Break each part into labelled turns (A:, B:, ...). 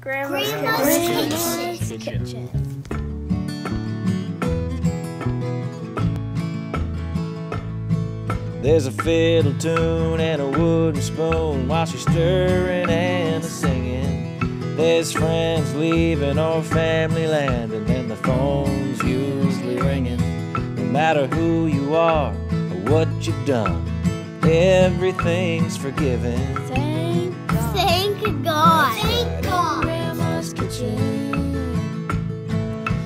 A: Grandma's Kitchen.
B: There's a fiddle tune and a wooden spoon while she's stirring and a-singing. There's friends leaving our family land, and then the phone's usually ringing. No matter who you are or what you've done, everything's forgiven.
A: Thank God. Thank God.
B: Thank
A: God. Grandma's Kitchen.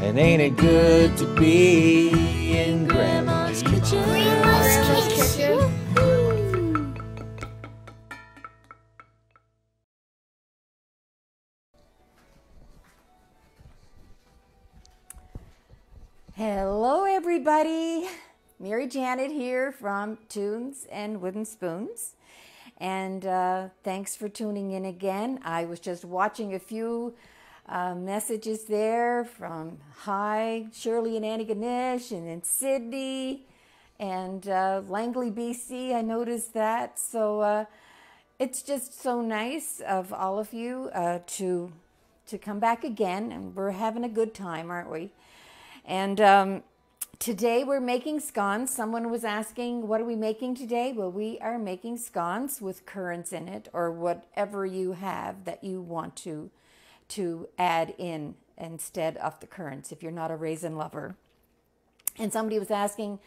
B: And ain't it good to be in Grandma's Kitchen?
A: Grandma's Kitchen.
C: Hello everybody, Mary Janet here from Tunes and Wooden Spoons, and thanks for tuning in again. I was just watching a few messages there from hi Shirley and Antigonish and in Sydney and Langley, BC. I noticed that, so it's just so nice of all of you to come back again, and we're having a good time, aren't we? And today we're making scones. Someone was asking, what are we making today? Well, we are making scones with currants in it, or whatever you have that you want to add in instead of the currants if you're not a raisin lover. And somebody was asking,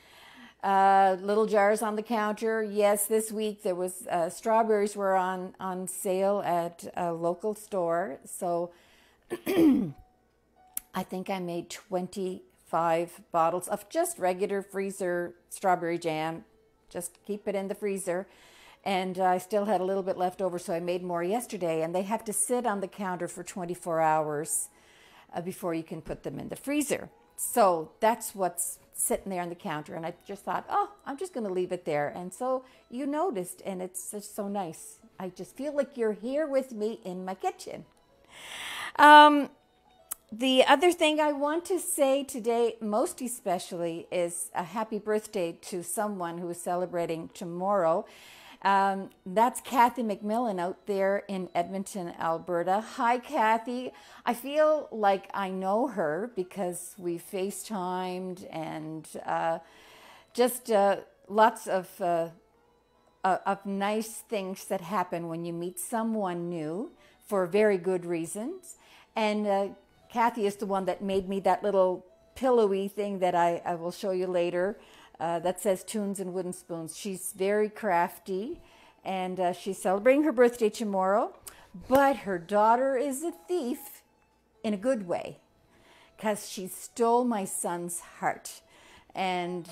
C: little jars on the counter. Yes, this week there was strawberries were on sale at a local store. So I think I made 25 bottles of just regular freezer strawberry jam. Just keep it in the freezer. And I still had a little bit left over, so I made more yesterday. And they have to sit on the counter for 24 hours before you can put them in the freezer. So that's what's sitting there on the counter. And I just thought, oh, I'm just going to leave it there. And so you noticed, and it's just so nice. I just feel like you're here with me in my kitchen. The other thing I want to say today, most especially, is a happy birthday to someone who is celebrating tomorrow. That's Kathy McMillan out there in Edmonton, Alberta. Hi, Kathy. I feel like I know her because we FaceTimed and just lots of nice things that happen when you meet someone new for very good reasons. And Kathy is the one that made me that little pillowy thing that I will show you later that says Tunes and Wooden Spoons. She's very crafty, and she's celebrating her birthday tomorrow, but her daughter is a thief in a good way because she stole my son's heart. And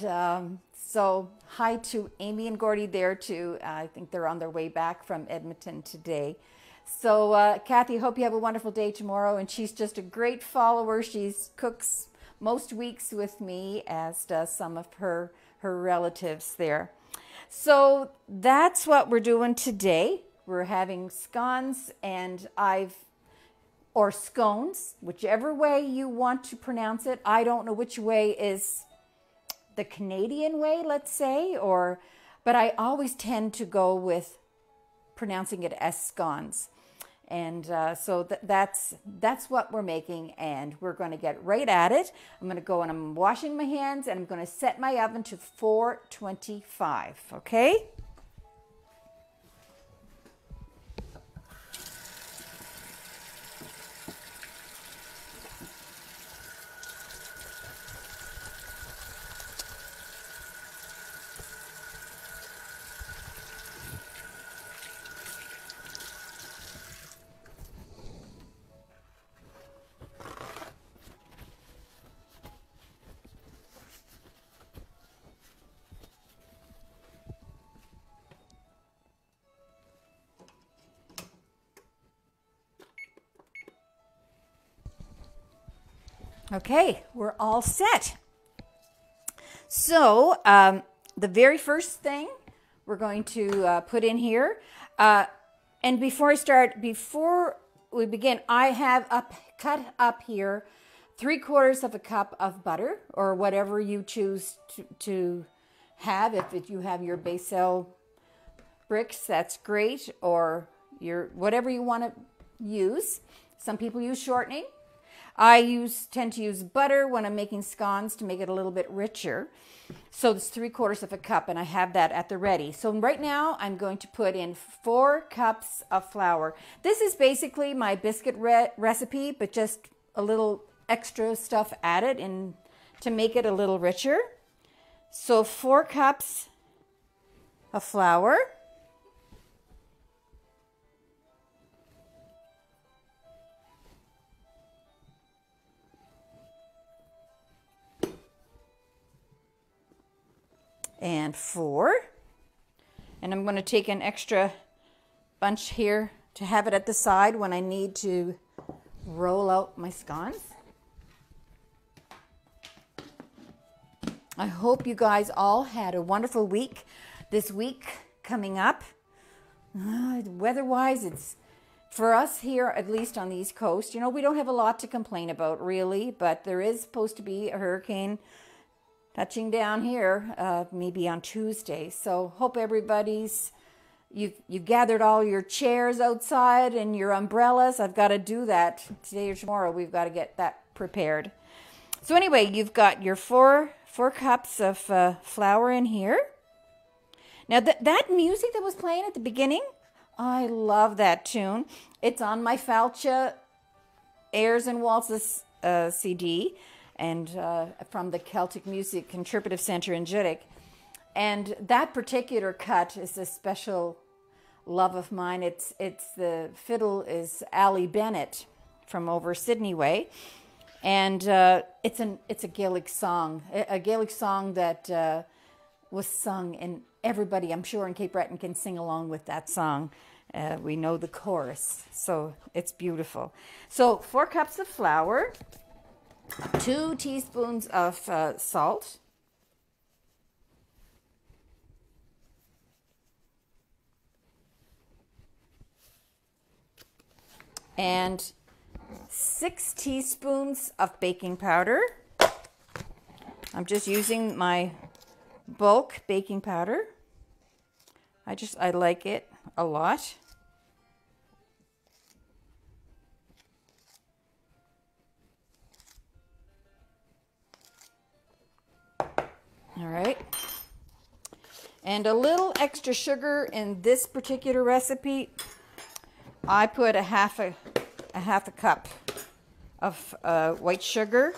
C: so hi to Amy and Gordy there too. I think they're on their way back from Edmonton today. So, Kathy, hope you have a wonderful day tomorrow. And she's just a great follower. She cooks most weeks with me, as does some of her relatives there. So that's what we're doing today. We're having scones and or scones, whichever way you want to pronounce it. I don't know which way is the Canadian way, let's say, but I always tend to go with pronouncing it as scones. And so that's what we're making, and we're going to get right at it. I'm going to go and I'm washing my hands, and I'm going to set my oven to 425, okay? Okay, we're all set. So the very first thing we're going to put in here, and before we begin, I have cut up here 3/4 cup of butter, or whatever you choose to have. If you have your Basil bricks, that's great, or your whatever you want to use. Some people use shortening. I tend to use butter when I'm making scones to make it a little bit richer. So it's 3/4 of a cup, and I have that at the ready. So right now I'm going to put in 4 cups of flour. This is basically my biscuit recipe, but just a little extra stuff added in to make it a little richer. So 4 cups of flour. And 4. And I'm going to take an extra bunch here to have it at the side when I need to roll out my scones. I hope you guys all had a wonderful week. This week coming up, weather-wise, it's for us here, at least on the East Coast, you know, we don't have a lot to complain about really, but there is supposed to be a hurricane touching down here, maybe on Tuesday. So hope you've gathered all your chairs outside and your umbrellas. I've got to do that today or tomorrow. We've got to get that prepared. So anyway, you've got your 4 cups of flour in here. Now that music that was playing at the beginning, I love that tune. It's on my Falcha Airs and Waltzes CD, and from the Celtic Music Interpretive Center in Zurich. And that particular cut is a special love of mine. It's the fiddle is Ali Bennett from over Sydney way, and it's a Gaelic song that was sung, and everybody, I'm sure, in Cape Breton can sing along with that song. We know the chorus, so it's beautiful. So 4 cups of flour, 2 teaspoons of salt, and 6 teaspoons of baking powder. I'm just using my bulk baking powder. I like it a lot. All right. And a little extra sugar in this particular recipe. I put a half a cup of white sugar,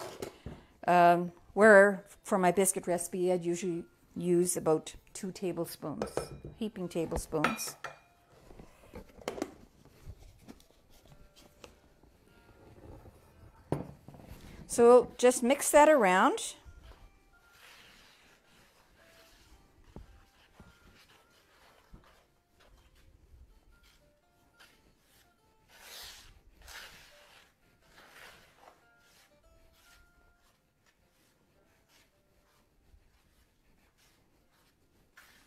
C: where for my biscuit recipe I'd usually use about 2 tablespoons, heaping tablespoons. So just mix that around.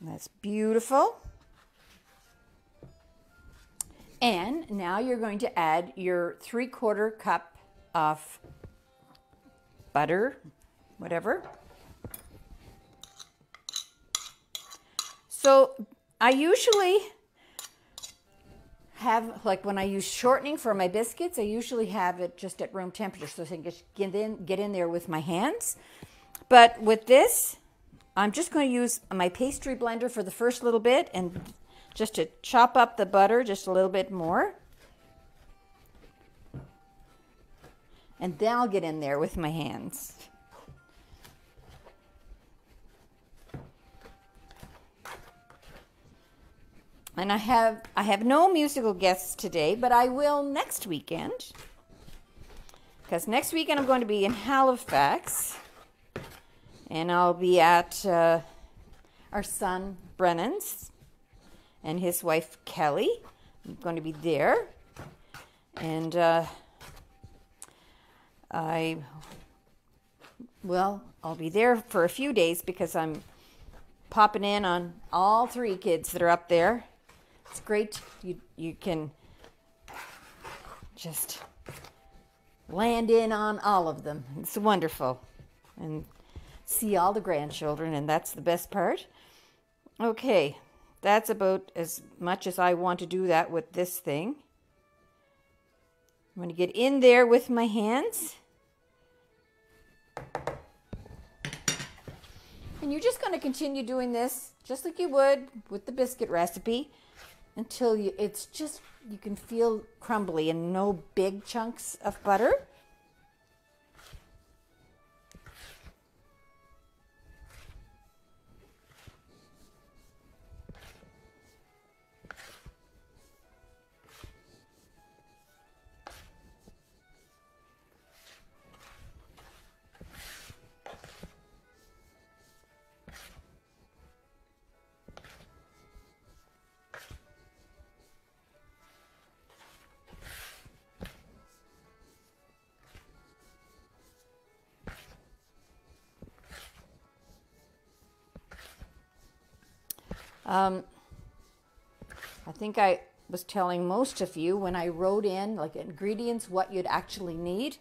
C: That's beautiful. And now you're going to add your 3/4 cup of butter, whatever. So I usually have, like when I use shortening for my biscuits, I usually have it just at room temperature so I can just get in there with my hands. But with this, I'm just going to use my pastry blender for the first little bit and just to chop up the butter just a little bit more. And then I'll get in there with my hands. And I have no musical guests today, but I will next weekend. Because next weekend I'm going to be in Halifax. And I'll be at our son Brennan's and his wife Kelly. I'm going to be there. And I'll be there for a few days because I'm popping in on all 3 kids that are up there. It's great. You can just land in on all of them. It's wonderful. And see all the grandchildren, and that's the best part. Okay, that's about as much as I want to do that with this thing. going to get in there with my hands. And you're just going to continue doing this just like you would with the biscuit recipe until you can feel crumbly and no big chunks of butter. I think I was telling most of you when I wrote in like ingredients what you'd actually need.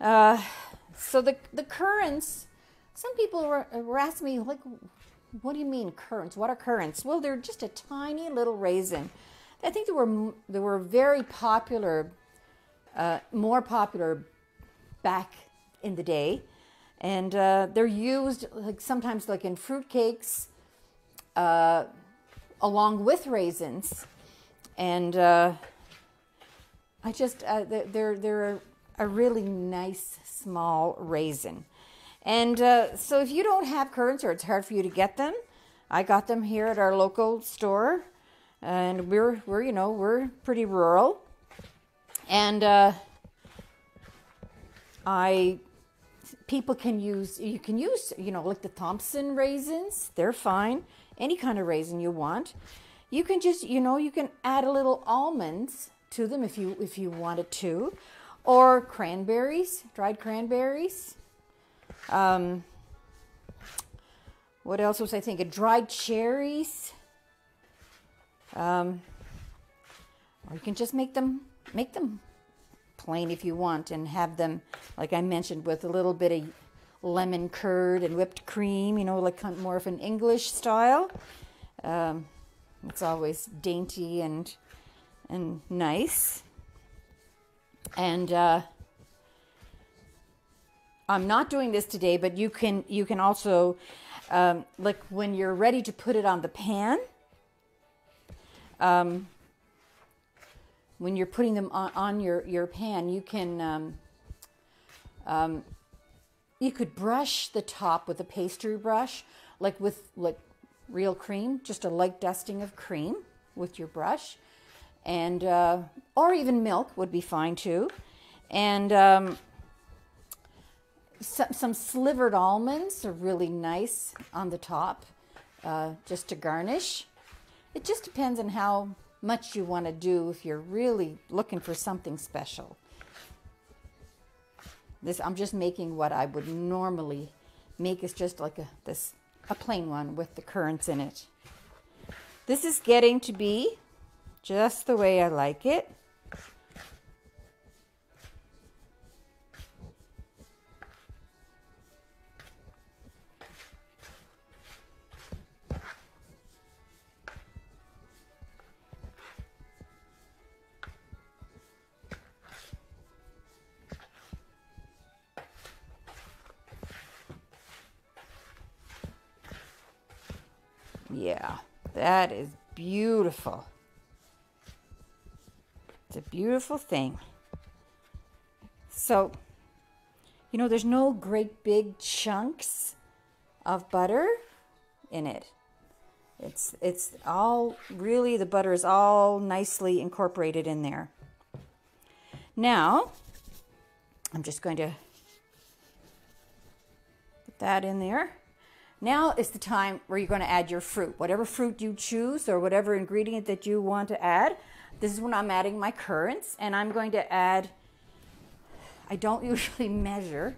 C: So the currants, some people were asking me, like, what do you mean currants? What are currants? Well, they're just a tiny little raisin. I think they were very popular, more popular back in the day, and they're used like sometimes like in fruit cakes, along with raisins, and they're a really nice small raisin. And so if you don't have currants or it's hard for you to get them, I got them here at our local store, and we're pretty rural, and you can use like the Thompson raisins. They're fine. Any kind of raisin you want. You can just, you can add a little almonds to them if you wanted to, or cranberries, dried cranberries. What else was I thinking? Dried cherries. Or you can just make them plain if you want, and have them, like I mentioned, with a little bit of lemon curd and whipped cream, like kind of more of an English style. It's always dainty and nice. And I'm not doing this today, but you can also, like when you're ready to put it on the pan, when you're putting them on your pan, you can you could brush the top with a pastry brush, like with real cream, just a light dusting of cream with your brush, and or even milk would be fine too, and some slivered almonds are really nice on the top, just to garnish. It just depends on how much you want to do if you're really looking for something special. I'm just making what I would normally make. Is just like a plain one with the currants in it. This is getting to be just the way I like it. Yeah, that is beautiful. It's a beautiful thing. So, there's no great big chunks of butter in it. It's all really, the butter is all nicely incorporated in there. Now, I'm just going to put that in there. Now is the time where you're going to add your fruit. Whatever fruit you choose or whatever ingredient that you want to add. This is when I'm adding my currants, and I'm going to add, I don't usually measure,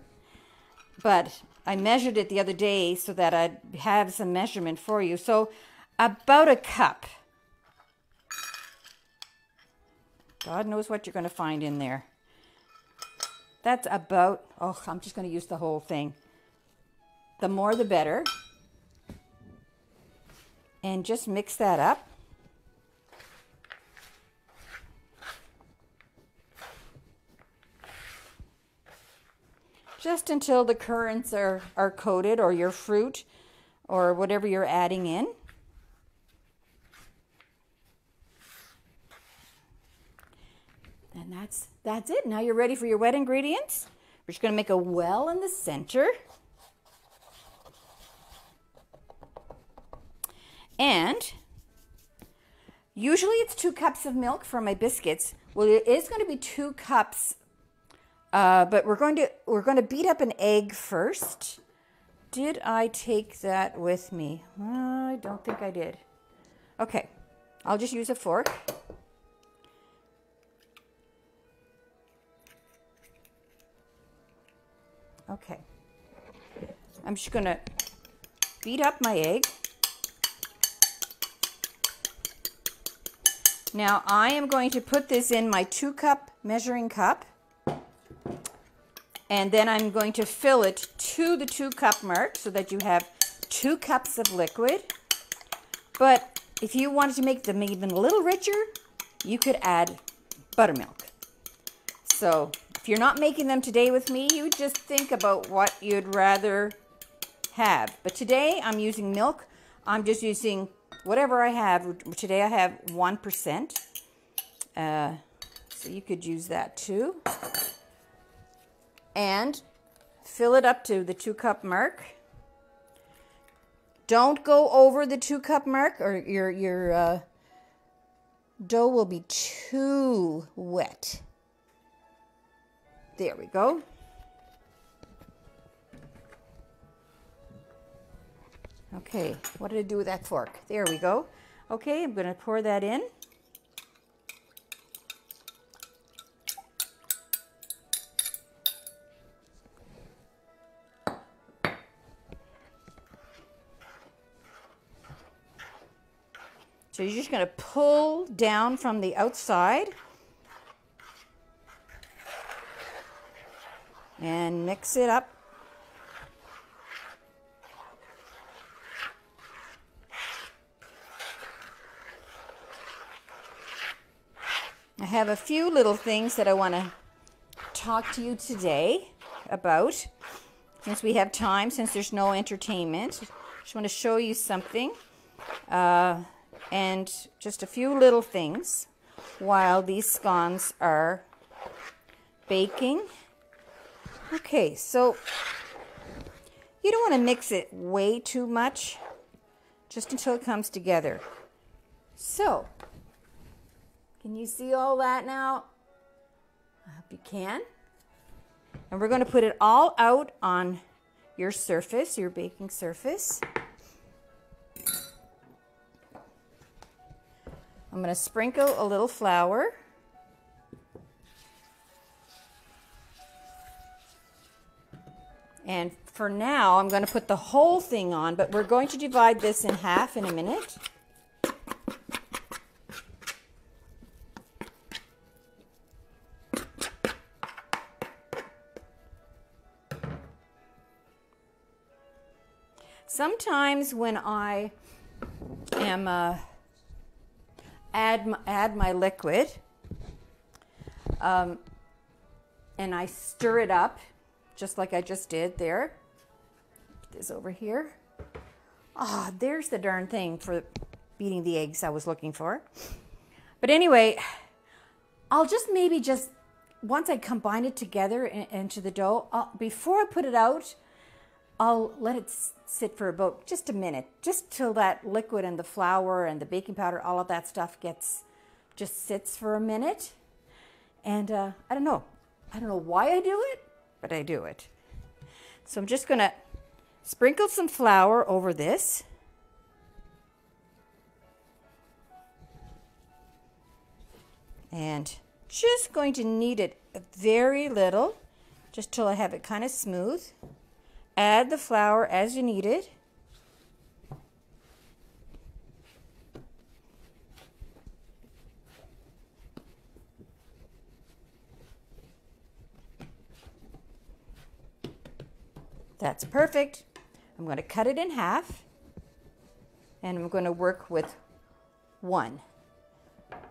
C: but I measured it the other day so that I'd have some measurement for you. So about a cup. God knows what you're going to find in there. That's about, I'm just going to use the whole thing. The more the better. And just mix that up. just until the currants are coated, or your fruit, or whatever you're adding in. And that's it. Now you're ready for your wet ingredients. We're just going to make a well in the center. And usually it's 2 cups of milk for my biscuits. Well, it is going to be 2 cups, but we're going to beat up an egg first. Did I take that with me? I don't think I did. Okay, I'll just use a fork. Okay, I'm just going to beat up my egg. Now I am going to put this in my 2-cup measuring cup, and then I'm going to fill it to the 2-cup mark so that you have 2 cups of liquid. But if you wanted to make them even a little richer, you could add buttermilk. So if you're not making them today with me, you just think about what you'd rather have. But today I'm using milk. I'm just using whatever I have. Today I have 1%. So you could use that too. And fill it up to the 2-cup mark. Don't go over the 2-cup mark, or your dough will be too wet. There we go. Okay, what did I do with that fork? There we go. Okay, I'm going to pour that in. So you're just going to pull down from the outside and mix it up. I have a few little things that I want to talk to you today about. Since we have time, since there's no entertainment, just want to show you something. And just a few little things while these scones are baking. Okay, so you don't want to mix it way too much, just until it comes together. So, can you see all that now? I hope you can. And we're going to put it all out on your surface, your baking surface. I'm going to sprinkle a little flour. And for now, I'm going to put the whole thing on, but we're going to divide this in half in a minute. Sometimes when I am add my liquid, and I stir it up, just like I just did there. Put this over here. Ah, there's the darn thing for beating the eggs I was looking for. But anyway, I'll just once I combine it together into the dough, before I put it out, I'll let it sit for about just a minute, just till that liquid and the flour and the baking powder, all of that stuff just sits for a minute. And I don't know why I do it, but I do it. So I'm just going to sprinkle some flour over this. And just going to knead it very little, just till I have it kind of smooth. Add the flour as you need it. That's perfect. I'm going to cut it in half, and I'm going to work with 1.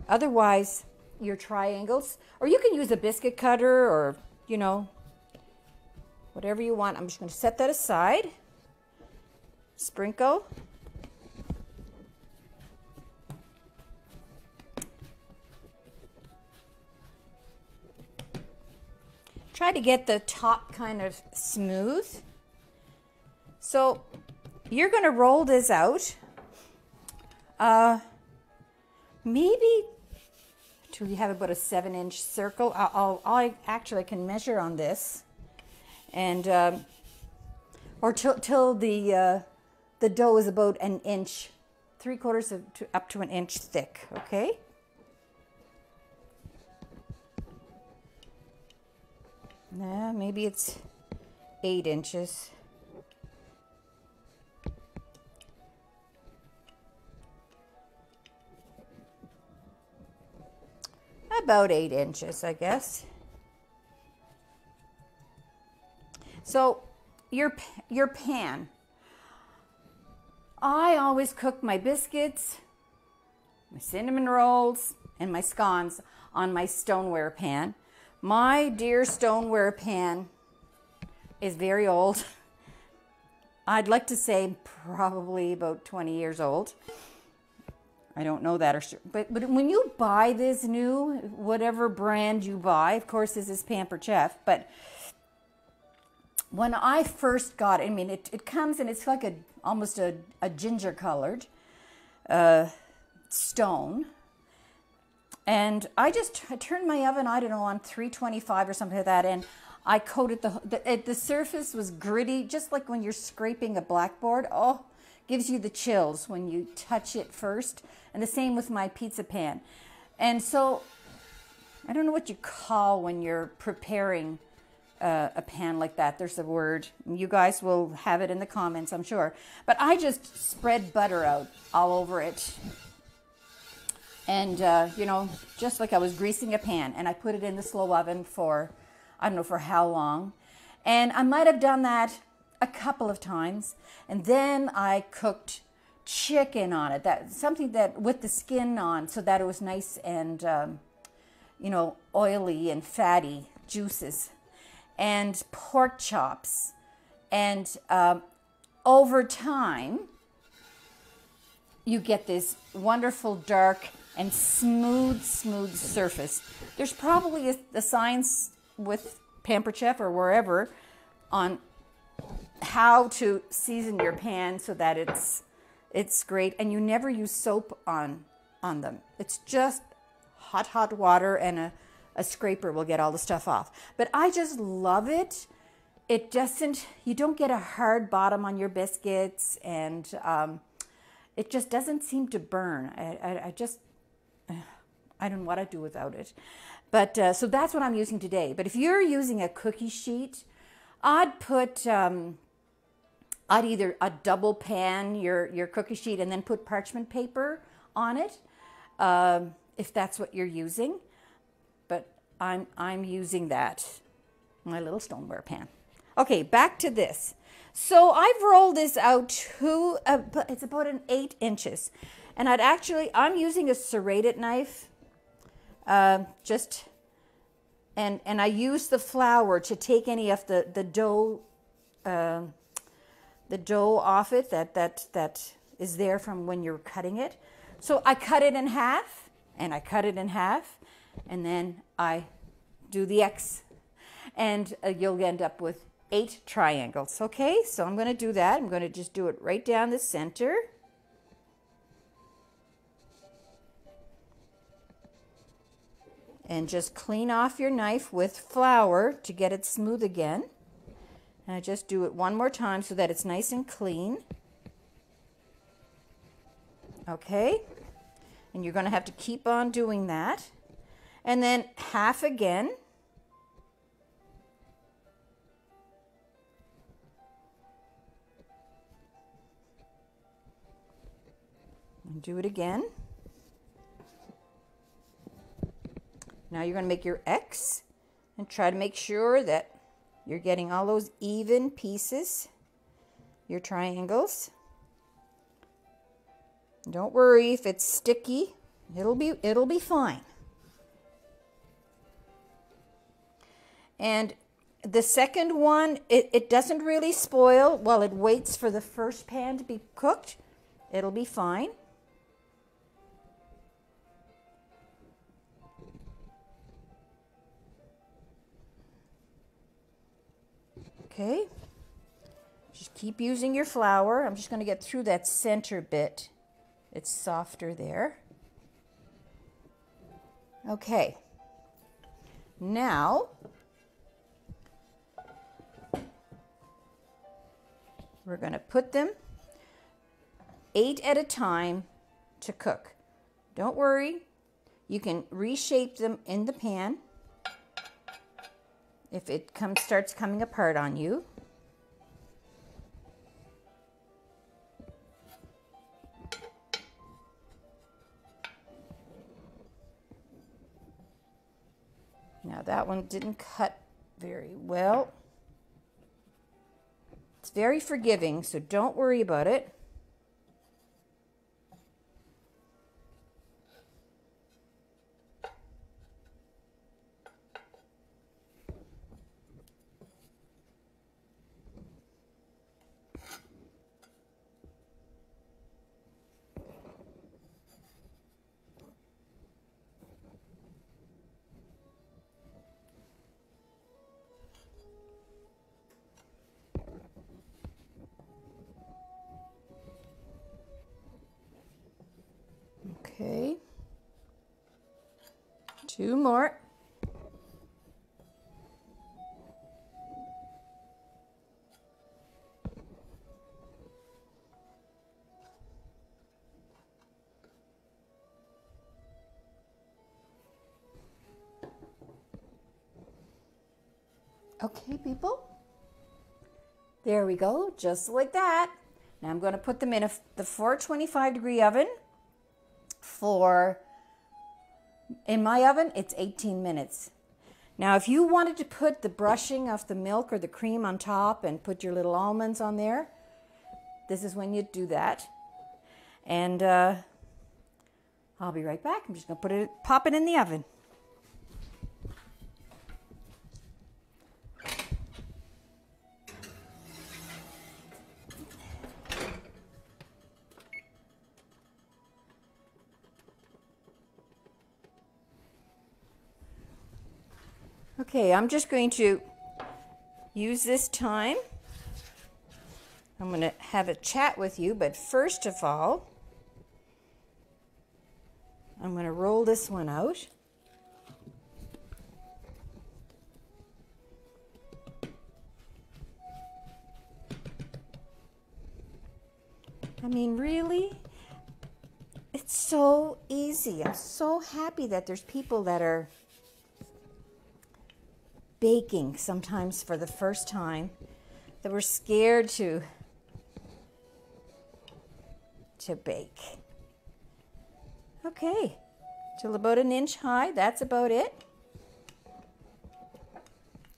C: Otherwise, your triangles, or you can use a biscuit cutter, or whatever you want. I'm just going to set that aside. Sprinkle. Try to get the top kind of smooth. So you're going to roll this out. Maybe till you have about a 7-inch circle. I actually can measure on this, and or till the dough is about an inch, 3/4 up to an inch thick. Okay. Yeah, maybe it's 8 inches. About 8 inches, I guess. So your pan. I always cook my biscuits, my cinnamon rolls, and my scones on my stoneware pan. My dear stoneware pan is very old. I'd like to say probably about 20 years old. I don't know that, but when you buy this new, whatever brand you buy, of course this is Pampered Chef, but when I first got it, I mean, it comes and it's like almost a ginger colored stone. And I turned my oven, I don't know, on 325 or something like that, and I coated the surface was gritty, just like when you're scraping a blackboard. Oh, gives you the chills when you touch it first. And the same with my pizza pan. And so, I don't know what you call when you're preparing a pan like that. There's a word. You guys will have it in the comments, I'm sure. But I just spread butter out all over it. And, you know, just like I was greasing a pan. And I put it in the slow oven for, I don't know for how long. And I might have done that a couple of times. And then I cooked chicken on it, something that with the skin on, so that it was nice and you know, oily and fatty juices, and pork chops. And over time you get this wonderful dark and smooth surface. There's probably a science with Pampered Chef or wherever on how to season your pan so that it's great, and you never use soap on them. It's just hot water, and a scraper will get all the stuff off. But I just love it. It doesn't, you don't get a hard bottom on your biscuits, and it just doesn't seem to burn. I don't know what I'd do without it. But so that's what I'm using today. But if you're using a cookie sheet, I'd put I'd either double pan your cookie sheet and then put parchment paper on it, if that's what you're using. But I'm using that, my little stoneware pan. Okay, back to this. So I've rolled this out to it's about an 8 inches, and I'm using a serrated knife, and I use the flour to take any of the dough. The dough off it that is there from when you're cutting it. So I cut it in half, and I cut it in half, and then I do the X, and you'll end up with 8 triangles. Okay, so I'm going to do that. I'm going to just do it right down the center. And just clean off your knife with flour to get it smooth again. And I just do it one more time so that it's nice and clean. Okay. And you're going to have to keep on doing that. And then half again. And do it again. Now you're going to make your X and try to make sure that you're getting all those even pieces, your triangles. Don't worry if it's sticky. It'll be fine. And the second one, it doesn't really spoil while it waits for the first pan to be cooked. It'll be fine. Okay. Just keep using your flour. I'm just going to get through that center bit. It's softer there. Okay. Now, we're going to put them 8 at a time to cook. Don't worry, you can reshape them in the pan if it starts coming apart on you. Now that one didn't cut very well. It's very forgiving, so don't worry about it. Okay, 2 more. Okay, people, there we go, just like that. Now I'm going to put them in the 425-degree oven. In my oven, it's 18 minutes. Now, if you wanted to put the brushing of the milk or the cream on top and put your little almonds on there, this is when you do that. And I'll be right back. I'm just going to pop it in the oven. Okay, I'm just going to use this time. I'm going to have a chat with you, but first of all, I'm going to roll this one out. I mean, really? It's so easy. I'm so happy that there's people that are baking sometimes for the first time, that we're scared to bake. Okay, till about 1 inch high, that's about it.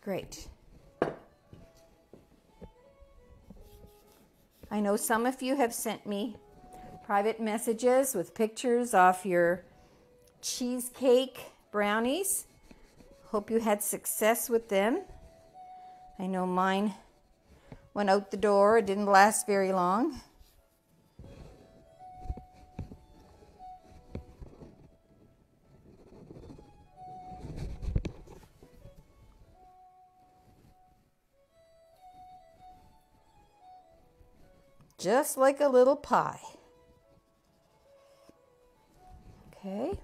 C: Great. I know some of you have sent me private messages with pictures of your cheesecake brownies. Hope you had success with them. I know mine went out the door. It didn't last very long. Just like a little pie. Okay.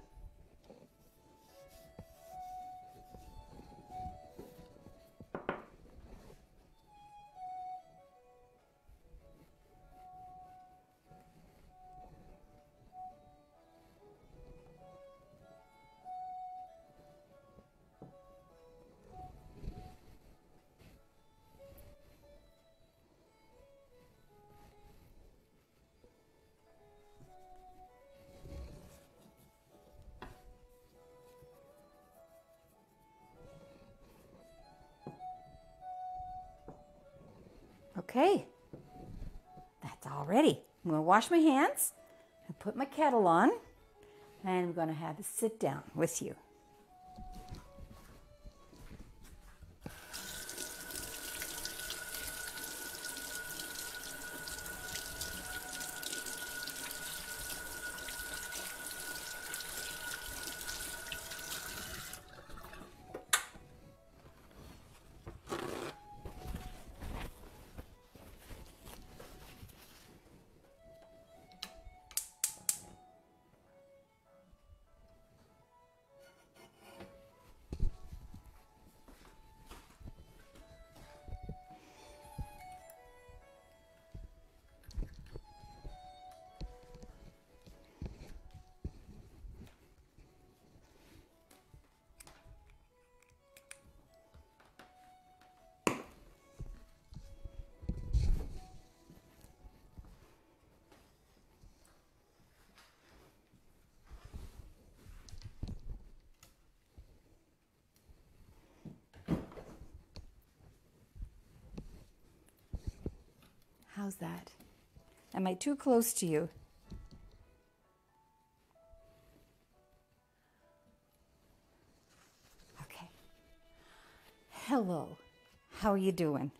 C: Okay, that's all ready. I'm going to wash my hands and put my kettle on, and I'm going to have a sit down with you. How's that? Am I too close to you? Okay. Hello. How are you doing?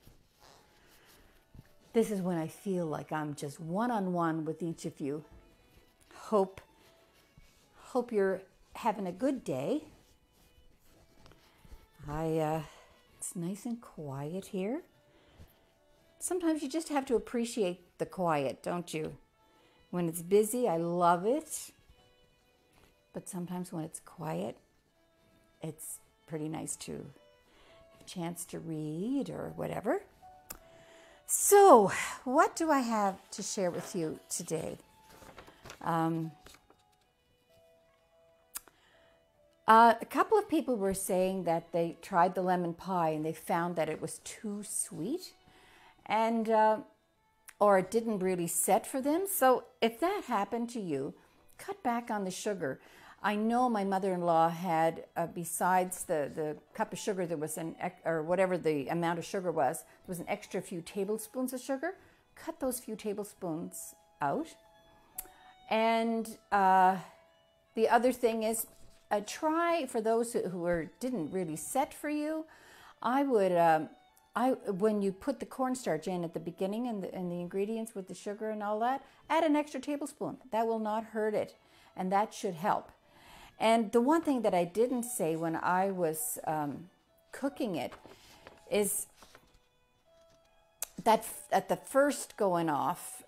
C: This is when I feel like I'm just one-on-one with each of you. Hope you're having a good day. It's nice and quiet here. Sometimes you just have to appreciate the quiet, don't you? When it's busy, I love it. But sometimes when it's quiet, it's pretty nice to have a chance to read or whatever. So, what do I have to share with you today? A couple of people were saying that they tried the lemon pie and they found that it was too sweet, and or it didn't really set for them. So if that happened to you, cut back on the sugar. I know my mother-in-law had, besides the cup of sugar, there was or whatever the amount of sugar was, there was an extra few tablespoons of sugar. Cut those few tablespoons out. And the other thing is, try, for those who didn't really set for you, I would, when you put the cornstarch in at the beginning and the ingredients with the sugar and all that, add an extra tablespoon. That will not hurt it, and that should help. And the one thing that I didn't say when I was cooking it is that at the first going off,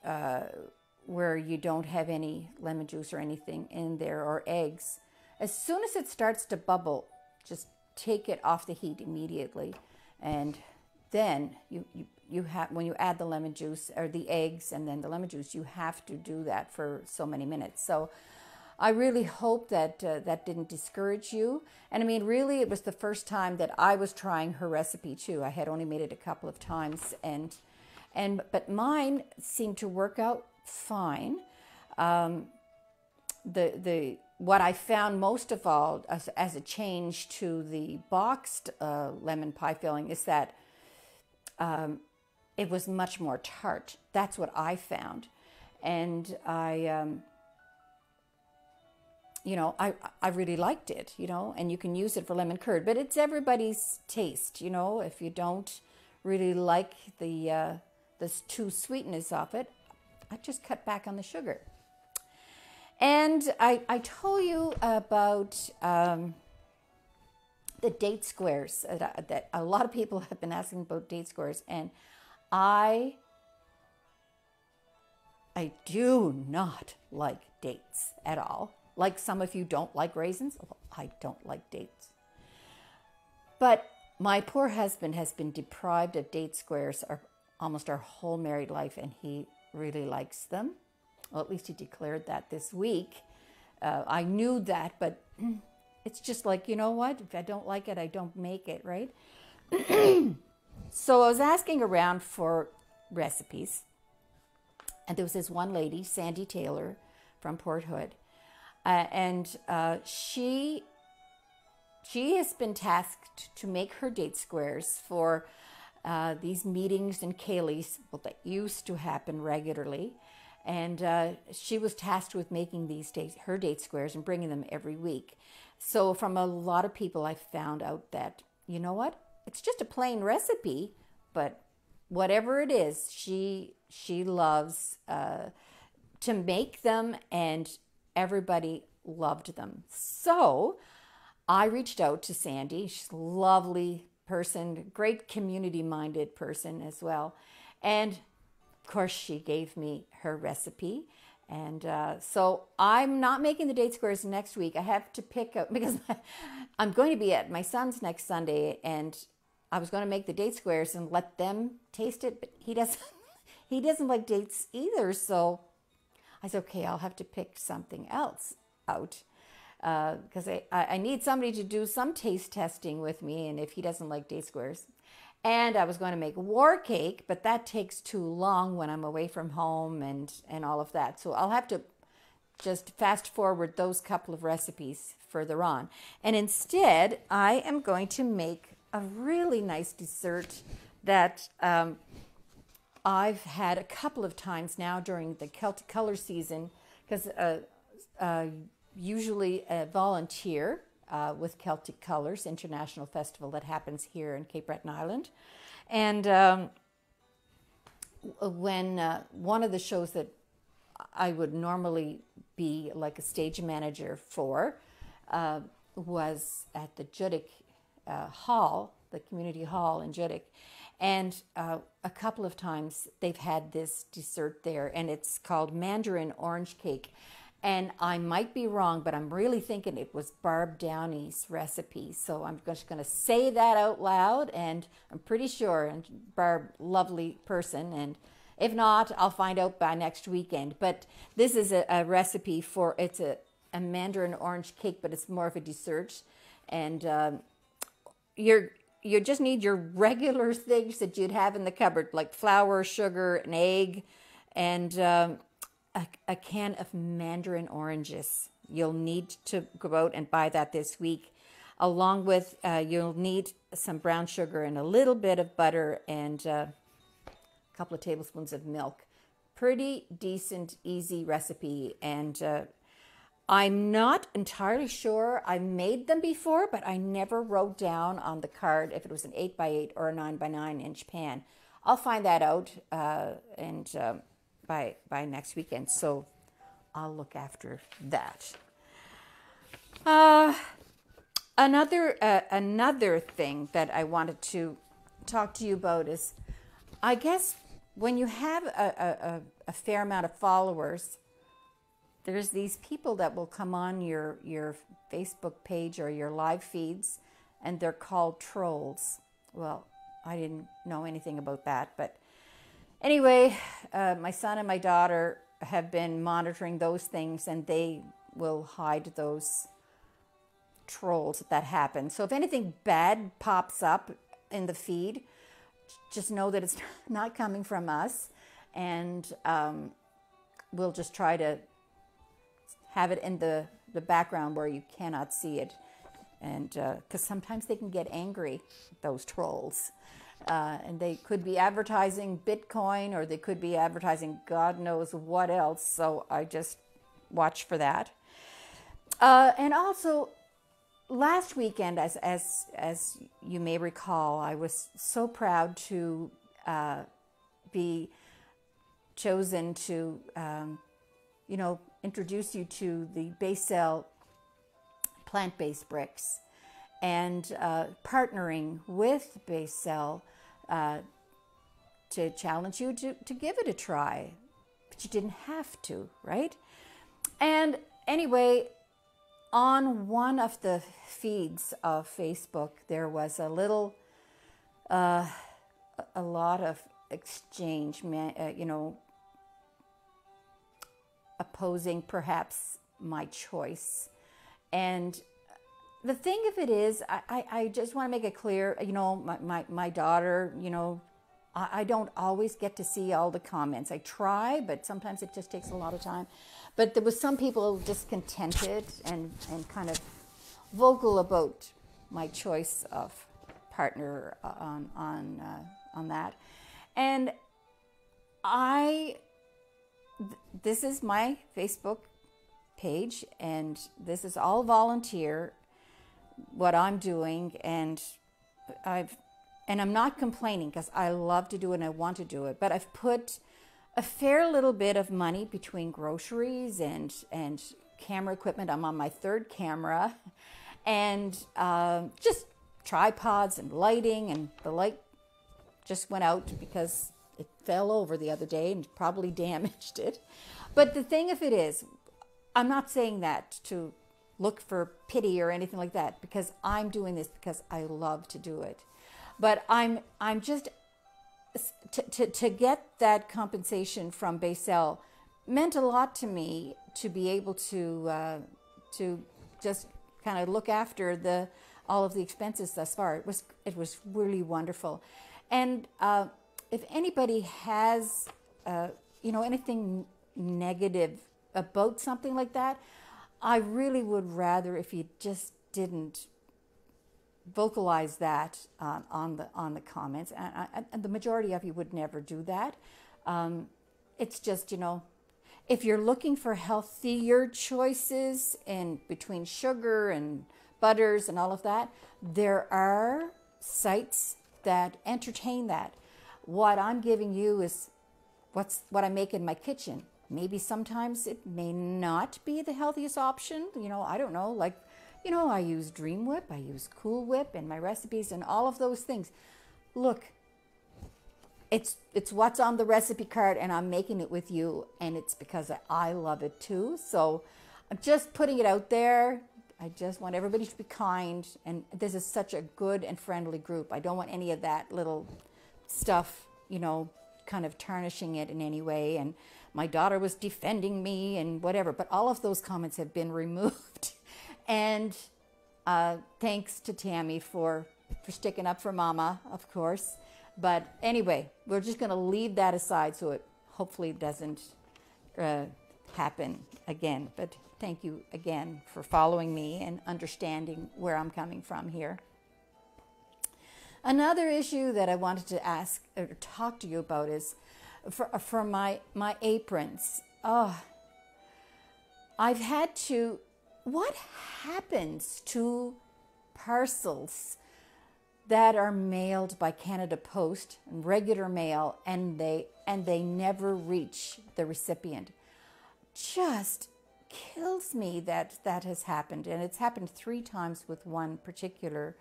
C: where you don't have any lemon juice or anything in there or eggs, as soon as it starts to bubble, just take it off the heat immediately. And then you have, when you add the lemon juice or the eggs and then the lemon juice, you have to do that for so many minutes. So I really hope that that didn't discourage you. And I mean, really, it was the first time that I was trying her recipe too. I had only made it a couple of times, but mine seemed to work out fine. What I found most of all as a change to the boxed lemon pie filling is that it was much more tart. That's what I found. And I really liked it, and you can use it for lemon curd, but it's everybody's taste, if you don't really like the too sweetness of it, I just cut back on the sugar. And I told you about the date squares, that a lot of people have been asking about date squares, and I do not like dates at all. Like some of you don't like raisins. Well, I don't like dates. But my poor husband has been deprived of date squares almost our whole married life, and he really likes them. Well, at least he declared that this week. I knew that, but it's just like, you know what? If I don't like it, I don't make it, right? So I was asking around for recipes, and there was this one lady, Sandy Taylor from Port Hood, and she has been tasked to make her date squares for these meetings and ceilidhs that used to happen regularly. And she was tasked with making her date squares and bringing them every week. So from a lot of people, I found out that, you know what? It's just a plain recipe, but whatever it is, she loves to make them, and everybody loved them. So I reached out to Sandy. She's a lovely person, great community-minded person as well. And of course, she gave me her recipe. And so I'm not making the date squares next week. I have to pick up, because I'm going to be at my son's next Sunday, and I was going to make the date squares and let them taste it, but he doesn't like dates either. So I said, okay, I'll have to pick something else out, because I need somebody to do some taste testing with me, and if he doesn't like date squares. And I was going to make war cake, but that takes too long when I'm away from home and all of that. So I'll have to just fast forward those couple of recipes further on. And instead, I am going to make a really nice dessert that I've had a couple of times now during the Celtic Color season, because usually a volunteer with Celtic Colors International Festival that happens here in Cape Breton Island. And when one of the shows that I would normally be like a stage manager for was at the Judic Hall, the community hall in Judic. And a couple of times they've had this dessert there, and it's called Mandarin orange cake. And I might be wrong, but I'm really thinking it was Barb Downey's recipe. So I'm just going to say that out loud, and I'm pretty sure, and Barb, lovely person, and if not, I'll find out by next weekend. But this is a recipe for, it's a Mandarin orange cake, but it's more of a dessert. And you just need your regular things that you'd have in the cupboard, like flour, sugar, an egg, and a can of Mandarin oranges. You'll need to go out and buy that this week. Along with, you'll need some brown sugar and a little bit of butter and a couple of tablespoons of milk. Pretty decent, easy recipe. And I'm not entirely sure. I made them before, but I never wrote down on the card if it was an 8x8 or a 9x9 inch pan. I'll find that out by next weekend, so I'll look after that. Another thing that I wanted to talk to you about is, I guess when you have a fair amount of followers, there's these people that will come on your Facebook page or your live feeds, and they're called trolls. Well, I didn't know anything about that, but anyway, my son and my daughter have been monitoring those things, and they will hide those trolls that happen. So if anything bad pops up in the feed, just know that it's not coming from us, and we'll just try to have it in the background where you cannot see it, and because sometimes they can get angry, those trolls. And they could be advertising Bitcoin, or they could be advertising God knows what else. So I just watch for that. And also, last weekend, as you may recall, I was so proud to be chosen to, introduce you to the Basel plant-based bricks, and partnering with Basel to challenge you to give it a try. But you didn't have to, right? And anyway, on one of the feeds of Facebook, there was a lot of exchange, opposing perhaps my choice. And the thing of it is, I just want to make it clear, my daughter, I don't always get to see all the comments. I try, but sometimes it just takes a lot of time. But there was some people discontented and kind of vocal about my choice of partner on that. And this is my Facebook page, and this is all volunteer, what I'm doing, and I'm not complaining, because I love to do it and I want to do it, but I've put a fair little bit of money between groceries and camera equipment. I'm on my third camera, and just tripods and lighting, and the light just went out because it fell over the other day and probably damaged it. But the thing of it is, I'm not saying that to look for pity or anything like that, because I'm doing this because I love to do it. But I'm just to get that compensation from Basel meant a lot to me, to be able to just kind of look after all of the expenses thus far. It was really wonderful. And if anybody has anything negative about something like that, I really would rather if you just didn't vocalize that on the comments, and the majority of you would never do that. It's just, if you're looking for healthier choices in between sugar and butters and all of that, there are sites that entertain that. What I'm giving you is what I make in my kitchen. Maybe sometimes it may not be the healthiest option. I don't know. Like, I use Dream Whip, I use Cool Whip in my recipes and all of those things. Look, it's what's on the recipe card, and I'm making it with you, and it's because I love it too. So I'm just putting it out there. I just want everybody to be kind, and this is such a good and friendly group. I don't want any of that little stuff, kind of tarnishing it in any way. And my daughter was defending me and whatever, but all of those comments have been removed. And thanks to Tammy for sticking up for Mama, of course. But anyway, we're just going to leave that aside so it hopefully doesn't happen again. But thank you again for following me and understanding where I'm coming from here. Another issue that I wanted to ask or talk to you about is for my aprons. I've had to. What happens to parcels that are mailed by Canada Post, regular mail, and they never reach the recipient? Just kills me that has happened, and it's happened 3 times with one particular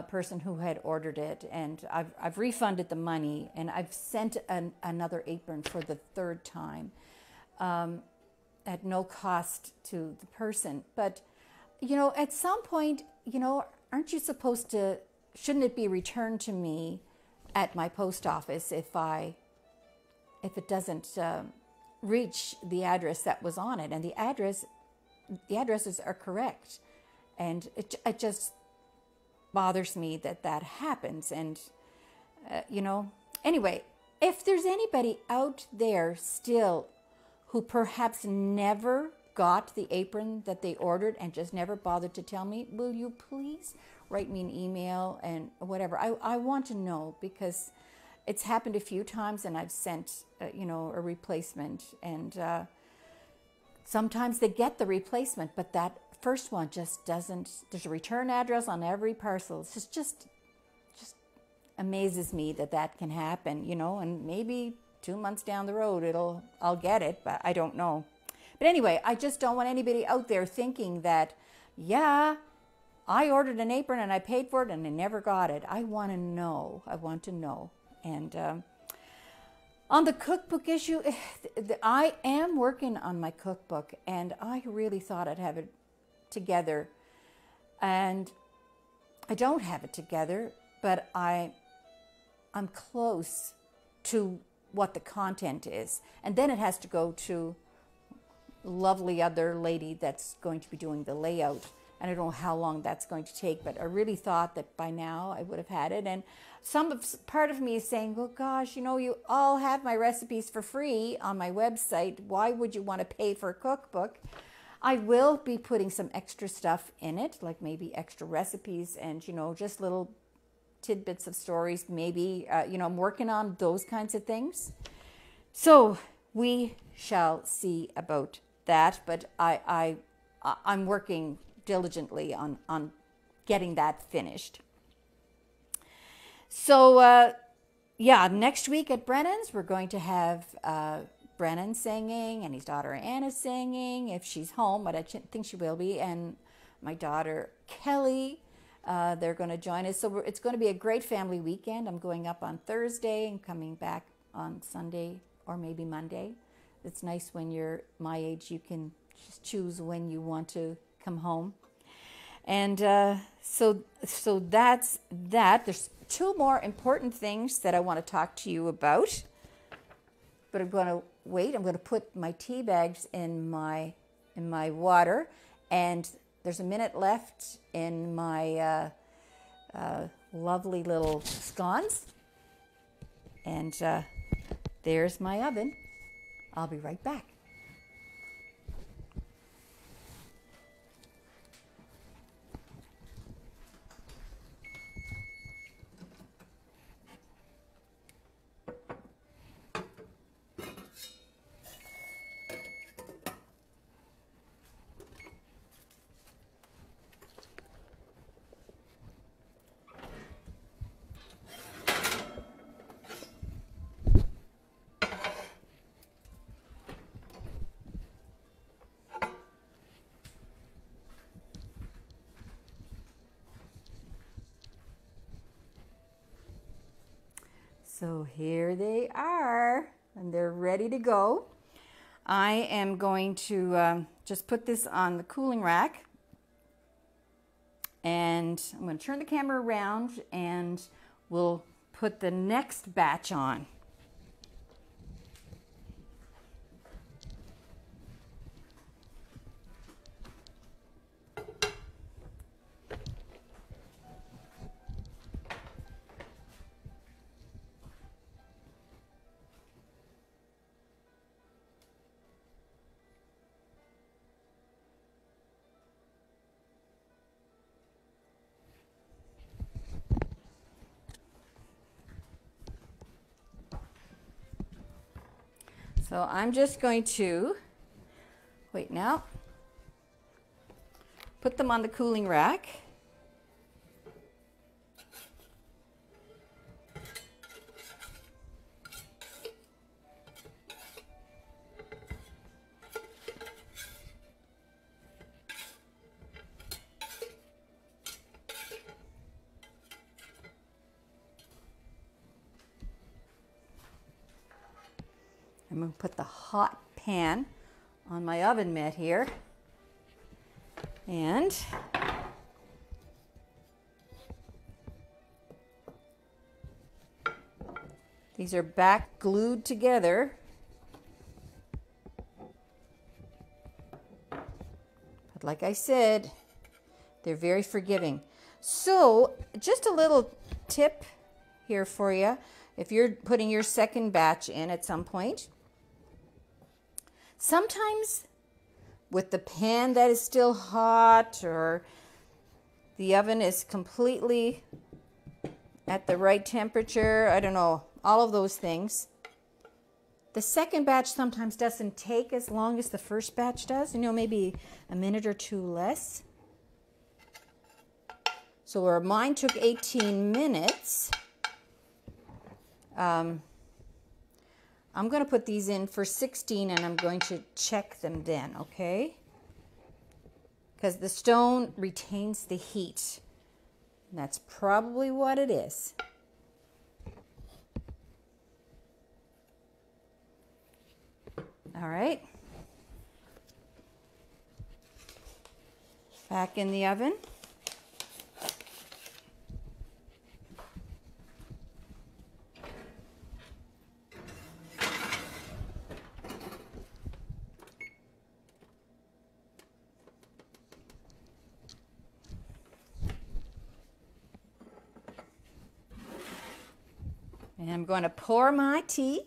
C: person who had ordered it, and I've refunded the money, and I've sent another apron for the 3rd time at no cost to the person. But at some point, aren't you supposed to? Shouldn't it be returned to me at my post office if it doesn't reach the address that was on it? And the addresses are correct, and it just bothers me that happens. And anyway, if there's anybody out there still who perhaps never got the apron that they ordered and just never bothered to tell me, will you please write me an email and whatever? I want to know, because it's happened a few times, and I've sent a replacement, and sometimes they get the replacement, but that first one just doesn't. There's a return address on every parcel. It's just amazes me that can happen, and maybe 2 months down the road I'll get it, but I don't know. But anyway, I just don't want anybody out there thinking that, yeah, I ordered an apron and I paid for it and I never got it. I want to know. And on the cookbook issue, I am working on my cookbook, and I really thought I'd have it together. And I don't have it together, but I'm close to what the content is. And then it has to go to lovely other lady that's going to be doing the layout. And I don't know how long that's going to take, but I really thought that by now I would have had it. And part of me is saying, well, gosh, you all have my recipes for free on my website. Why would you want to pay for a cookbook? I will be putting some extra stuff in it, like maybe extra recipes and, just little tidbits of stories. Maybe, I'm working on those kinds of things. So we shall see about that. But I'm working diligently on getting that finished. So, next week at Brennan's, we're going to have Brennan singing and his daughter Anna singing, if she's home, but I think she will be, and my daughter Kelly, they're going to join us. So it's going to be a great family weekend. I'm going up on Thursday and coming back on Sunday or maybe Monday. It's nice when you're my age, you can just choose when you want to come home. And so that's that. There's 2 more important things that I want to talk to you about, but I'm going to wait. I'm going to put my tea bags in my water, and there's a minute left in my lovely little scones, and there's my oven. I'll be right back. So here they are, and they're ready to go. I am going to just put this on the cooling rack, and I'm going to turn the camera around and we'll put the next batch on. So I'm just going to, wait now, put them on the cooling rack. I'm going to put the hot pan on my oven mitt here. And these are back glued together. But like I said, they're very forgiving. So just a little tip here for you. If you're putting your second batch in at some point, sometimes with the pan that is still hot or the oven is completely at the right temperature, I don't know, all of those things, the second batch sometimes doesn't take as long as the first batch does, you know, maybe a minute or two less. So where mine took 18 minutes, I'm going to put these in for 16 and I'm going to check them then, okay? Because the stone retains the heat. And that's probably what it is. All right. Back in the oven. And I'm going to pour my tea.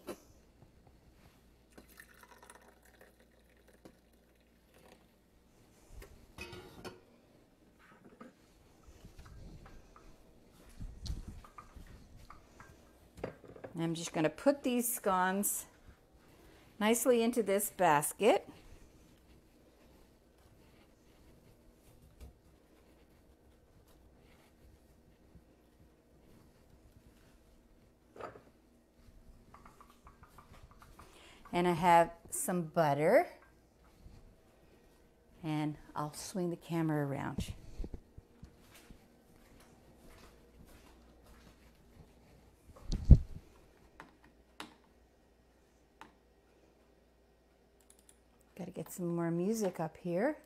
C: And I'm just going to put these scones nicely into this basket. And I have some butter, and I'll swing the camera around. Got to get some more music up here.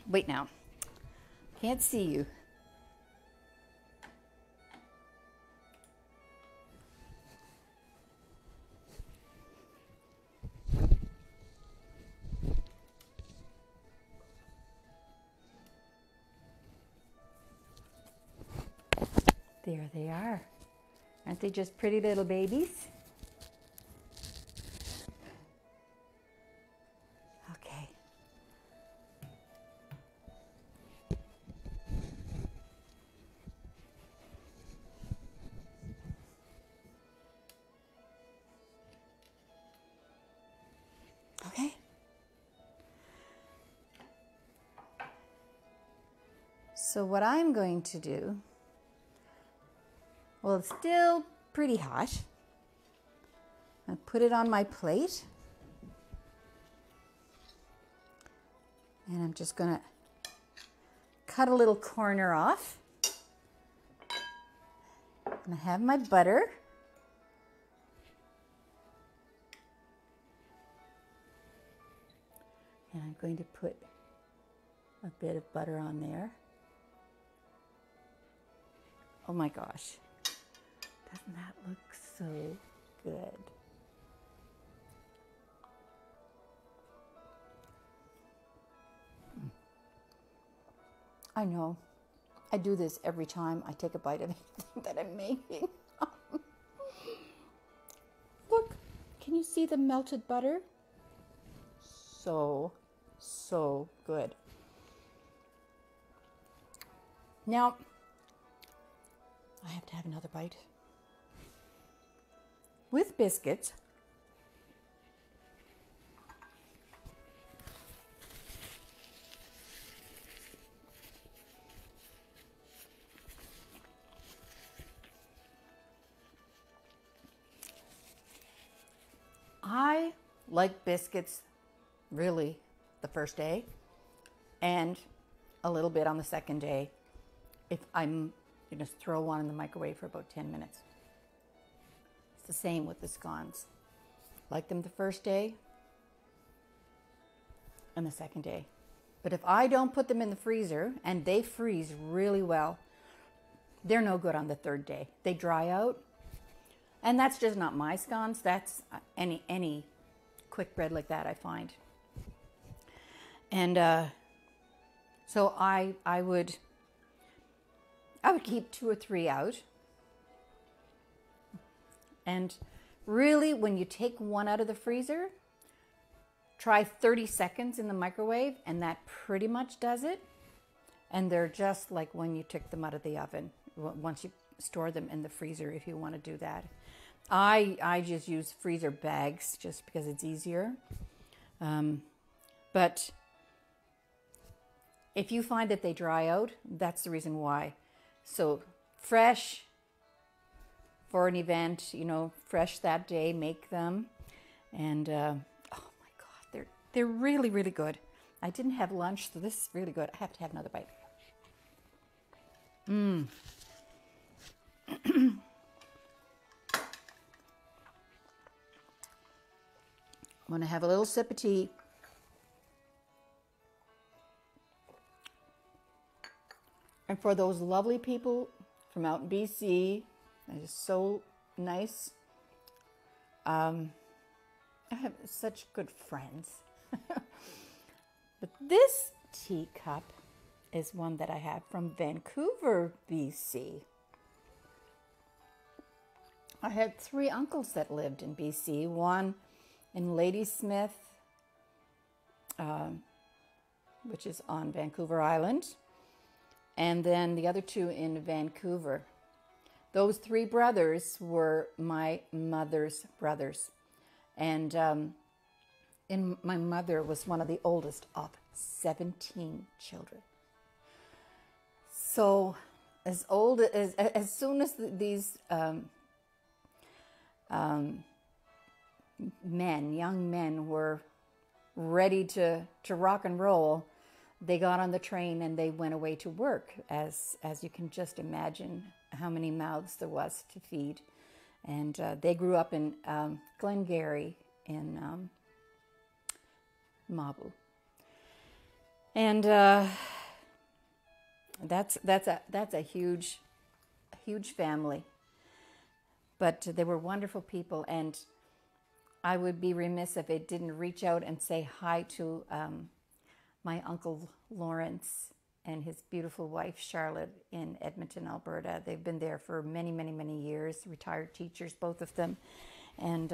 C: Wait now. Can't see you. There they are. Aren't they just pretty little babies? Okay. Okay. So what I'm going to do, well, it's still pretty hot. I put it on my plate. And I'm just going to cut a little corner off. And I have my butter. And I'm going to put a bit of butter on there. Oh my gosh, doesn't that look so good? I know, I do this every time I take a bite of anything that I'm making. Look, can you see the melted butter? So good. Now, I have to have another bite. With biscuits, I like biscuits really the first day and a little bit on the second day if I'm going to throw one in the microwave for about 10 minutes. It's the same with the scones. Like them the first day and the second day. But if I don't put them in the freezer and they freeze really well, they're no good on the third day. They dry out. And that's just not my scones. That's any quick bread like that, I find. And so I would keep 2 or 3 out. And really, when you take one out of the freezer, try 30 seconds in the microwave, and that pretty much does it. And they're just like when you took them out of the oven, once you store them in the freezer if you want to do that. I just use freezer bags just because it's easier. But if you find that they dry out, that's the reason why. So fresh for an event, you know, fresh that day, make them. And oh my God, they're really, really good. I didn't have lunch, so this is really good. I have to have another bite. I'm going to have a little sip of tea. And for those lovely people from out in BC, that is so nice. I have such good friends. But this teacup is one that I have from Vancouver, BC. I had 3 uncles that lived in BC. One in Ladysmith, which is on Vancouver Island, and then the other 2 in Vancouver. Those 3 brothers were my mother's brothers, and my mother was one of the oldest of 17 children. So as soon as these young men were ready to rock and roll, they got on the train and they went away to work, as you can just imagine how many mouths there was to feed. And they grew up in Glengarry in Mabu. And that's a huge family. But they were wonderful people, and I would be remiss if I didn't reach out and say hi to my Uncle Lawrence and his beautiful wife Charlotte in Edmonton, Alberta. They've been there for many, many, many years, retired teachers, both of them. And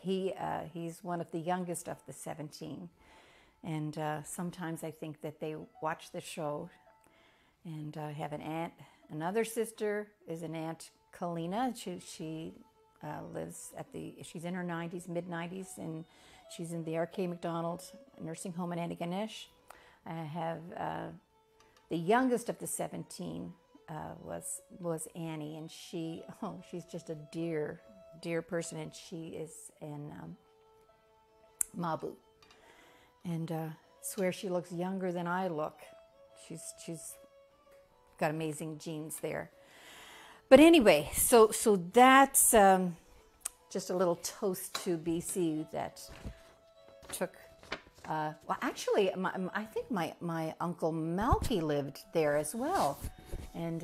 C: he's one of the youngest of the 17. And sometimes I think that they watch the show. And I have an aunt, another sister is an Aunt Kalina. She lives she's in her 90s, mid-90s, and she's in the Cape Breton nursing home in Antigonish. I have the youngest of the 17 was Annie, and she's just a dear person, and she is in Mabu. And swear she looks younger than I look. She's got amazing genes there. But anyway, so that's just a little toast to BC that took. Well, actually, I think my Uncle Malky lived there as well, and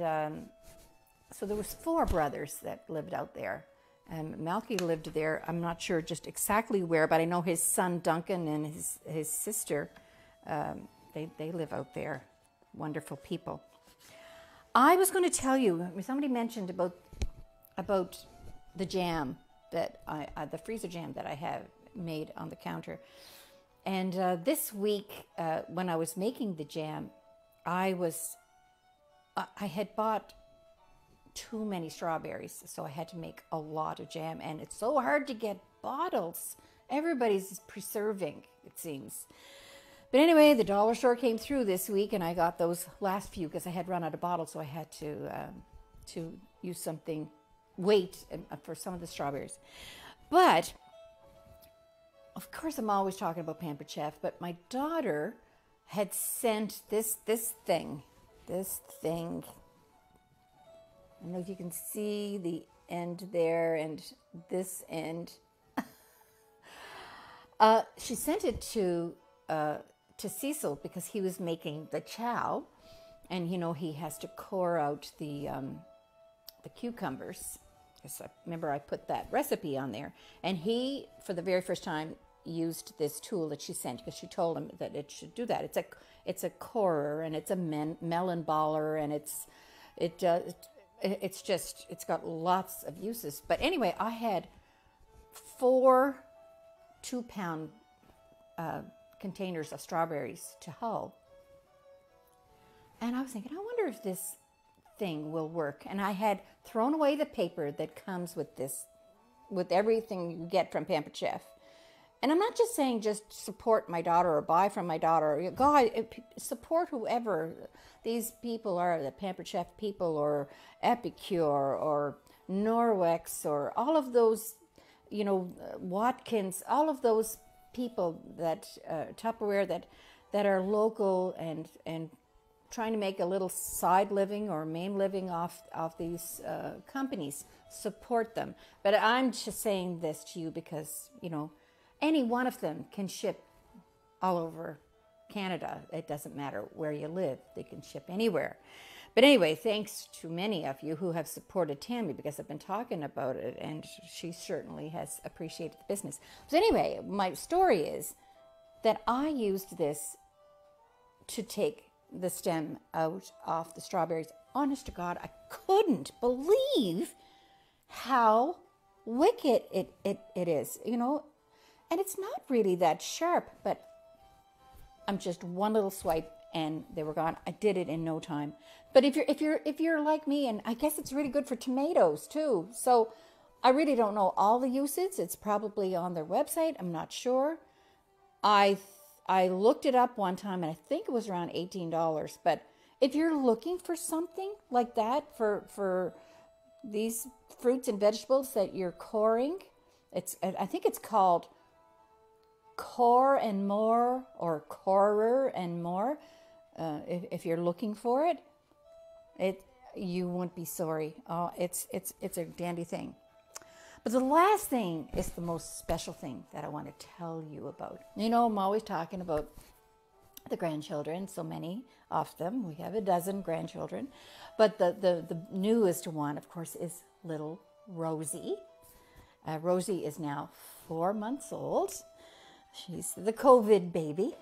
C: so there was 4 brothers that lived out there. And Malky lived there. I'm not sure just exactly where, but I know his son Duncan and his sister. They live out there. Wonderful people. I was going to tell you. Somebody mentioned about the jam that the freezer jam that I have made on the counter. And this week, when I was making the jam, I had bought too many strawberries, so I had to make a lot of jam, and it's so hard to get bottles. Everybody's preserving, it seems. But anyway, the dollar store came through this week, and I got those last few because I had run out of bottles, so I had to use something, wait for some of the strawberries. But of course, I'm always talking about Pampered Chef, but my daughter had sent this thing. I don't know if you can see the end there and this end. She sent it to Cecil because he was making the chow, and he has to core out the cucumbers. Remember, I put that recipe on there, and he, for the very first time, used this tool that she sent because she told him that it should do that. It's a corer, and it's a melon baller, and it's got lots of uses. But anyway, I had 4 2-pound containers of strawberries to hull, and I was thinking, I wonder if this thing will work. And I had thrown away the paper that comes with this, with everything you get from Pampered Chef. And I'm not just saying just support my daughter or buy from my daughter. God, support whoever these people are, the Pampered Chef people, or Epicure, or Norwex, or all of those, Watkins, all of those people that Tupperware that are local and trying to make a little side living or main living off these companies. Support them. But I'm just saying this to you because, any one of them can ship all over Canada. It doesn't matter where you live. They can ship anywhere. But anyway, thanks to many of you who have supported Tammy because I've been talking about it, and she certainly has appreciated the business. So anyway, my story is that I used this to take the stem out off the strawberries. Honest to God, I couldn't believe how wicked it is, And it's not really that sharp, but I'm just one little swipe and they were gone. I did it in no time. But if you're like me, and I guess it's really good for tomatoes too. So I really don't know all the uses. It's probably on their website. I'm not sure. I looked it up one time and I think it was around $18. But if you're looking for something like that for these fruits and vegetables that you're coring, I think it's called Core and More, or Corer and More. If you're looking for it, you won't be sorry. Oh, it's a dandy thing. But the last thing is the most special thing that I want to tell you about. I'm always talking about the grandchildren, so many of them. We have a dozen grandchildren. But the newest one, of course, is little Rosie. Rosie is now 4 months old. She's the COVID baby.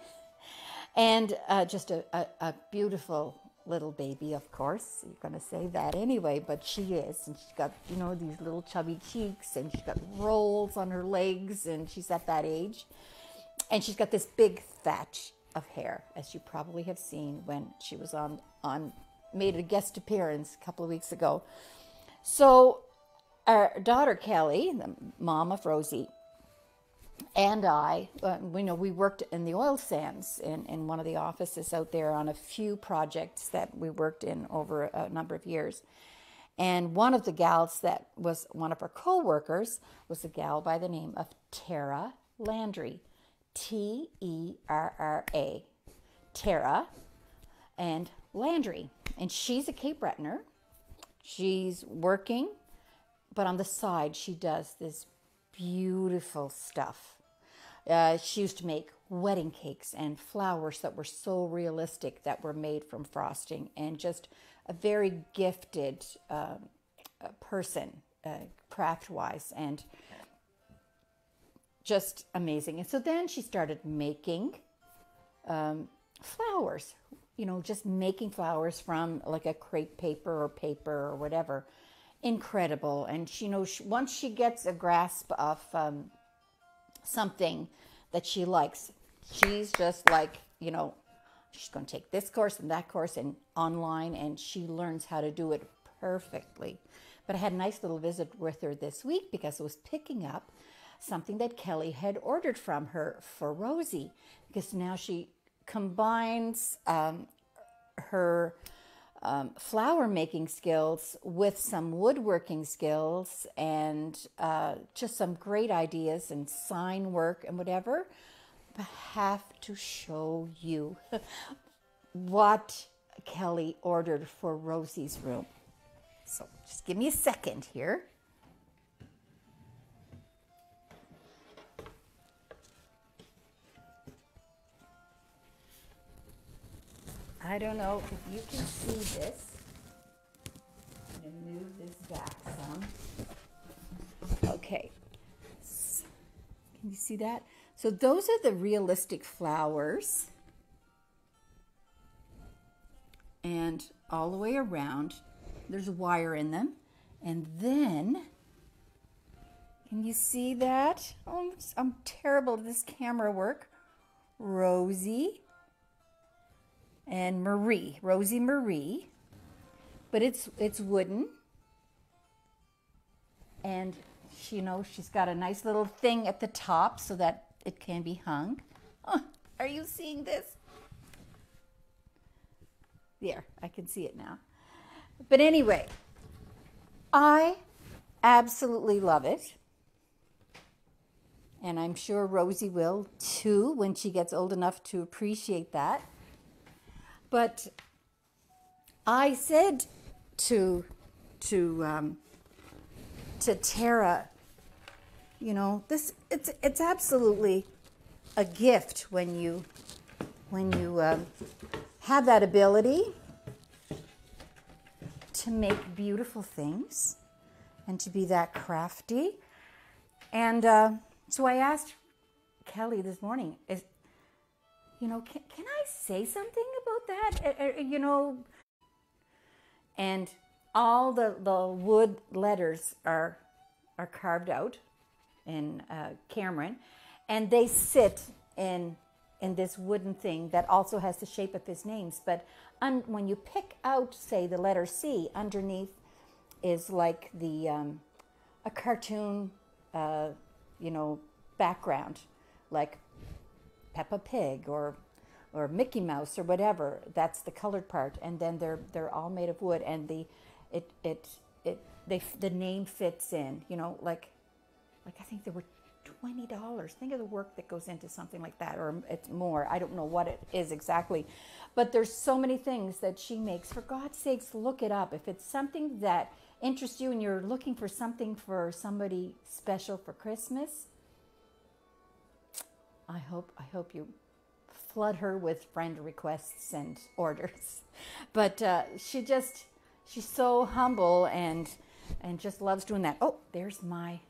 C: And just a beautiful little baby, of course. You're going to say that anyway, but she is. And she's got, these little chubby cheeks, and she's got rolls on her legs, and she's at that age. And she's got this big thatch of hair, as you probably have seen when she was made a guest appearance a couple of weeks ago. So our daughter Kelly, the mom of Rosie, and I, we worked in the oil sands in one of the offices out there on a few projects that we worked in over a number of years. And one of the gals that was one of our co-workers was a gal by the name of Tara Landry. Terra, Tara, and Landry. And she's a Cape Bretoner. She's working, but on the side, she does this beautiful stuff. She used to make wedding cakes and flowers that were so realistic that were made from frosting, and just a very gifted person, craft-wise, and just amazing. And so then she started making flowers, just making flowers from like a crepe paper or whatever. Incredible. And once she gets a grasp of something that she likes, she's just like, she's going to take this course and that course and online, and she learns how to do it perfectly. But I had a nice little visit with her this week because I was picking up something that Kelly had ordered from her for Rosie, because now she combines her flower making skills with some woodworking skills, and just some great ideas and sign work and whatever. I have to show you what Kelly ordered for Rosie's room. So just give me a second here. I don't know if you can see this. I'm going to move this back some. Okay. Can you see that? So those are the realistic flowers. And all the way around, there's a wire in them. And then, can you see that? Oh, I'm terrible at this camera work. Rosie and Marie, Rosie Marie, but it's wooden, and she's got a nice little thing at the top so that it can be hung. Oh, are you seeing this? There, I can see it now. But anyway, I absolutely love it, and I'm sure Rosie will too when she gets old enough to appreciate that. But I said to Tara, this it's absolutely a gift when you have that ability to make beautiful things and to be that crafty. And so I asked Kelly this morning, can I say something about that? And all the wood letters are carved out in Cameron, and they sit in this wooden thing that also has the shape of his names. But when you pick out, say, the letter C, underneath is like a cartoon, background, like Peppa Pig or Mickey Mouse or whatever. That's the colored part, and then they're all made of wood, and the name fits in. Like I think there were $20. Think of the work that goes into something like that, or it's more. I don't know what it is exactly, but there's so many things that she makes. For God's sakes, look it up. If it's something that interests you and you're looking for something for somebody special for Christmas, I hope you flood her with friend requests and orders. But she's so humble and just loves doing that. Oh, there's my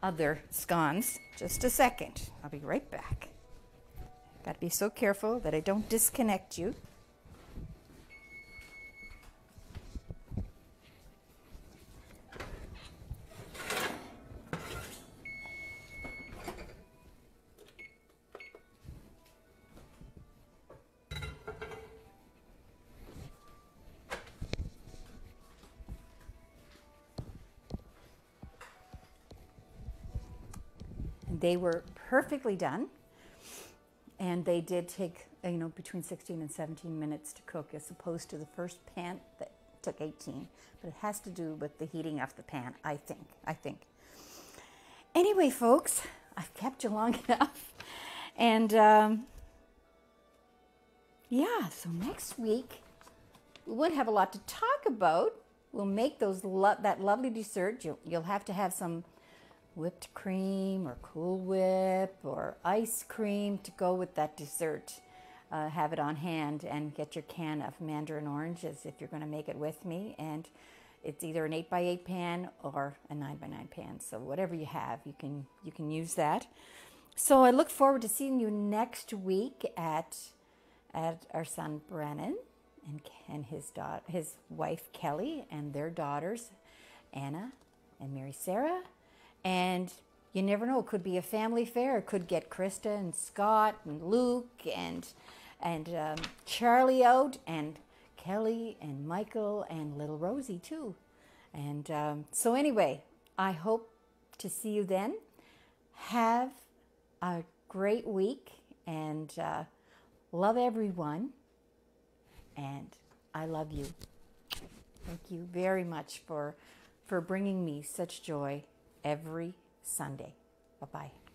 C: other scones. Just a second. I'll be right back. Got to be so careful that I don't disconnect you. They were perfectly done, and they did take between 16 and 17 minutes to cook, as opposed to the first pan that took 18. But it has to do with the heating of the pan, I think. Anyway, folks, I've kept you long enough. And yeah, so next week we won't have a lot to talk about. We'll make that lovely dessert. You'll have to have some whipped cream or Cool Whip or ice cream to go with that dessert. Have it on hand and get your can of Mandarin oranges if you're going to make it with me. And it's either an 8x8 pan or a 9x9 pan. So whatever you have, you can use that. So I look forward to seeing you next week at our son Brennan and his wife Kelly and their daughters Anna and Mary Sarah. And you never know, it could be a family fair. It could get Krista and Scott and Luke and Charlie out, and Kelly and Michael and little Rosie too. And so anyway, I hope to see you then. Have a great week and love everyone. And I love you. Thank you very much for bringing me such joy every Sunday. Bye-bye.